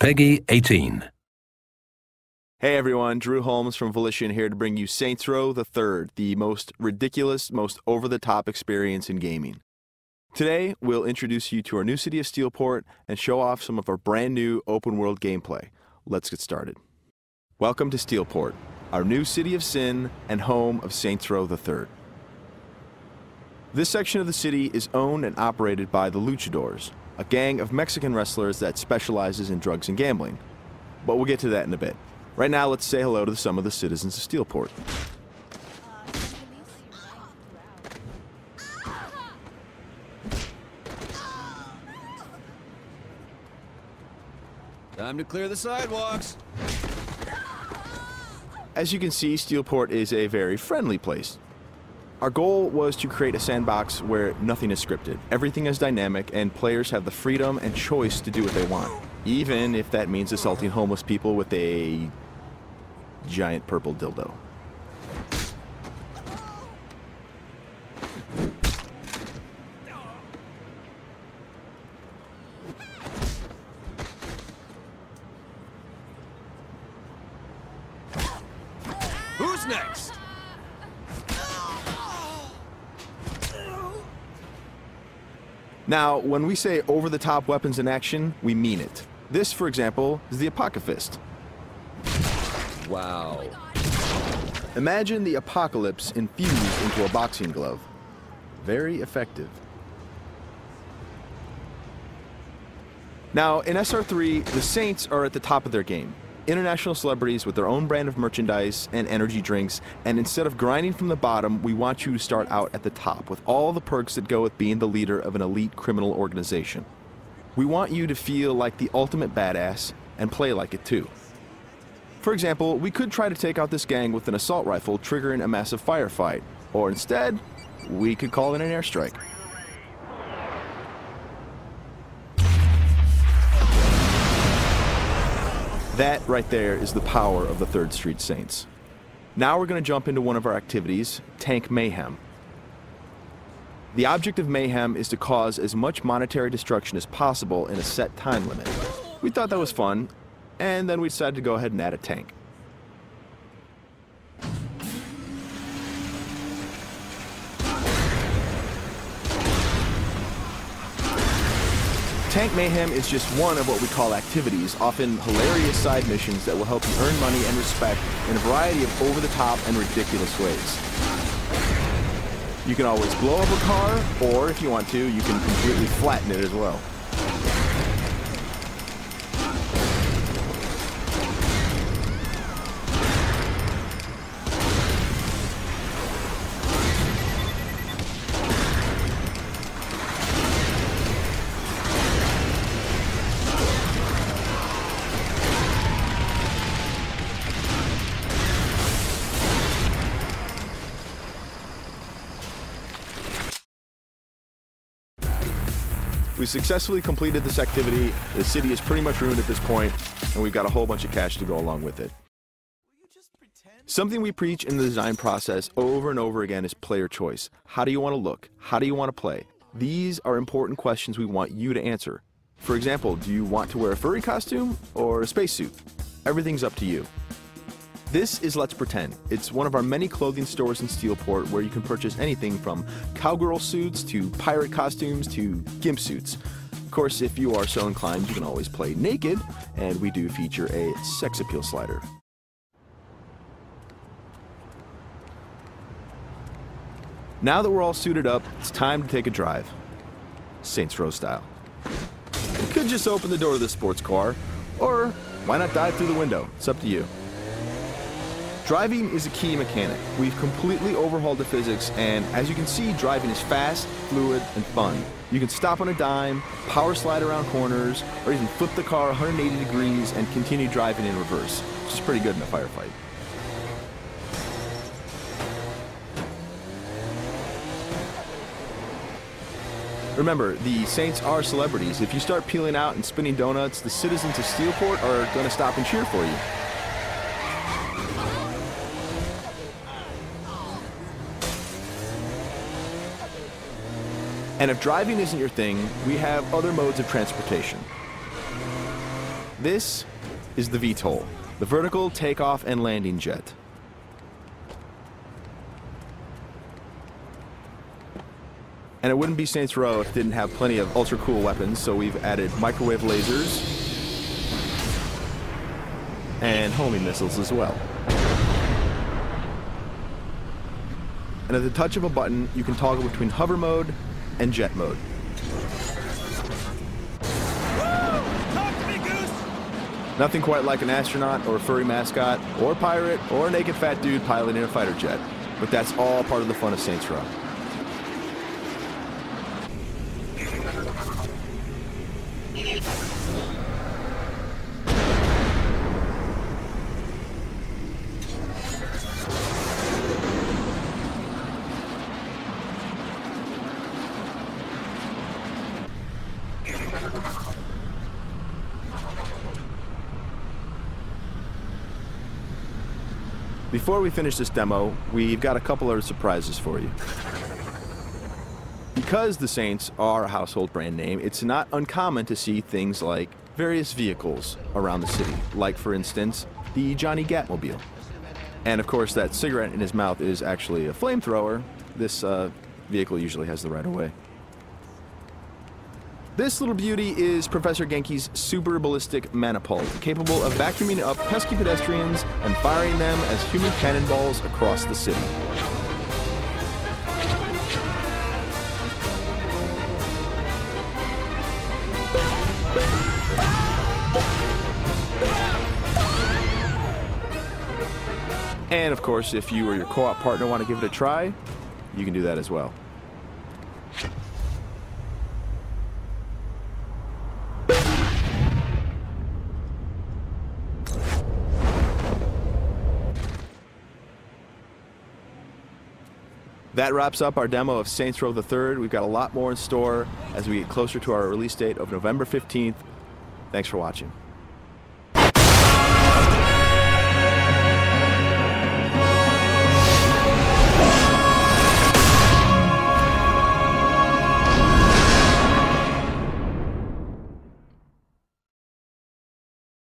Peggy 18. Hey everyone, Drew Holmes from Volition here to bring you Saints Row the Third, the most ridiculous, most over-the-top experience in gaming. Today, we'll introduce you to our new city of Steelport and show off some of our brand new open-world gameplay. Let's get started. Welcome to Steelport, our new city of sin and home of Saints Row the Third. This section of the city is owned and operated by the Luchadors, a gang of Mexican wrestlers that specializes in drugs and gambling. But we'll get to that in a bit. Right now, let's say hello to some of the citizens of Steelport. Time to clear the sidewalks. As you can see, Steelport is a very friendly place. Our goal was to create a sandbox where nothing is scripted. Everything is dynamic, and players have the freedom and choice to do what they want, even if that means assaulting homeless people with a giant purple dildo. Who's next? Now, when we say over-the-top weapons in action, we mean it. This, for example, is the Apocalypse. Wow. Imagine the apocalypse infused into a boxing glove. Very effective. Now, in SR3, the Saints are at the top of their game. International celebrities with their own brand of merchandise and energy drinks, and instead of grinding from the bottom, we want you to start out at the top with all the perks that go with being the leader of an elite criminal organization. We want you to feel like the ultimate badass and play like it too. For example, we could try to take out this gang with an assault rifle triggering a massive firefight, or instead, we could call in an airstrike. That right there is the power of the 3rd Street Saints. Now we're going to jump into one of our activities, Tank Mayhem. The object of Mayhem is to cause as much monetary destruction as possible in a set time limit. We thought that was fun, and then we decided to go ahead and add a tank. Tank Mayhem is just one of what we call activities, often hilarious side missions that will help you earn money and respect in a variety of over-the-top and ridiculous ways. You can always blow up a car, or if you want to, you can completely flatten it as well. We successfully completed this activity. The city is pretty much ruined at this point, and we've got a whole bunch of cash to go along with it. Something we preach in the design process over and over again is player choice. How do you want to look? How do you want to play? These are important questions we want you to answer. For example, do you want to wear a furry costume or a spacesuit? Everything's up to you. This is Let's Pretend. It's one of our many clothing stores in Steelport where you can purchase anything from cowgirl suits to pirate costumes to gimp suits. Of course, if you are so inclined, you can always play naked, and we do feature a sex appeal slider. Now that we're all suited up, it's time to take a drive. Saints Row style. You could just open the door of the sports car, or why not dive through the window? It's up to you. Driving is a key mechanic. We've completely overhauled the physics, and as you can see, driving is fast, fluid, and fun. You can stop on a dime, power slide around corners, or even flip the car 180 degrees and continue driving in reverse, which is pretty good in a firefight. Remember, the Saints are celebrities. If you start peeling out and spinning donuts, the citizens of Steelport are going to stop and cheer for you. And if driving isn't your thing, we have other modes of transportation. This is the VTOL, the vertical takeoff and landing jet. And it wouldn't be Saints Row if it didn't have plenty of ultra cool weapons, so we've added microwave lasers and homing missiles as well. And at the touch of a button, you can toggle between hover mode and jet mode. Nothing quite like an astronaut or a furry mascot or pirate or a naked fat dude piloting a fighter jet, but that's all part of the fun of Saints Row. Before we finish this demo, we've got a couple other surprises for you. Because the Saints are a household brand name, it's not uncommon to see things like various vehicles around the city, like, for instance, the Johnny Gatmobile. And of course, that cigarette in his mouth is actually a flamethrower. This vehicle usually has the right of way. This little beauty is Professor Genki's super ballistic manipult, capable of vacuuming up pesky pedestrians and firing them as human cannonballs across the city. And of course, if you or your co-op partner want to give it a try, you can do that as well. That wraps up our demo of Saints Row the Third. We've got a lot more in store as we get closer to our release date of November 15th. Thanks for watching.